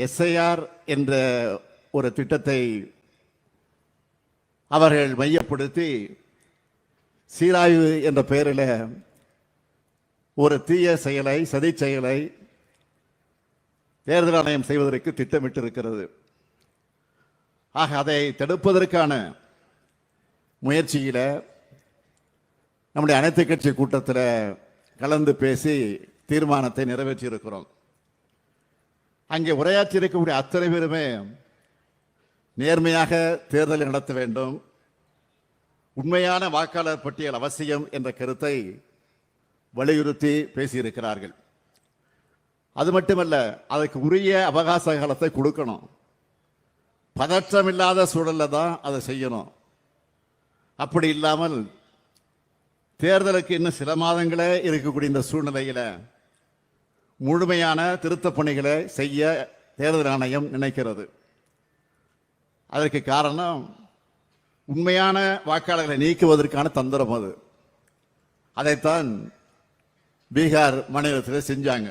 SIR என்ற ஒரு திட்டத்தை அவர்கள் மையப்படுத்தி சீராய்வு என்ற பெயரில் ஒரு தீய செயலை, சதி செயலை தேர்தல் ஆணையம் செய்வதற்கு திட்டமிட்டிருக்கிறது. ஆக அதை தடுப்பதற்கான முயற்சியில் நம்முடைய அனைத்து கட்சி கூட்டத்தில் கலந்து பேசி தீர்மானத்தை நிறைவேற்றி இருக்கிறோம். அங்கே உரையாற்றி இருக்கக்கூடிய அத்தனை பேருமே நேர்மையாக தேர்தலை நடத்த வேண்டும், உண்மையான வாக்காளர் பட்டியல் அவசியம் என்ற கருத்தை வலியுறுத்தி பேசியிருக்கிறார்கள். அது மட்டுமல்ல, அதற்கு உரிய அவகாச காலத்தை கொடுக்கணும். பதற்றமில்லாத சூழலில் தான் அதை செய்யணும். அப்படி இல்லாமல் தேர்தலுக்கு இன்னும் சில மாதங்களே இருக்கக்கூடிய இந்த சூழ்நிலையில் முழுமையான திருத்தப் பணிகளை செய்ய தேர்தல் ஆணையம் நினைக்கிறது. அதற்கு காரணம் உண்மையான வாக்காளர்களை நீக்குவதற்கான தந்திரம். அதைத்தான் பீகார் மாநிலத்தில் செஞ்சாங்க.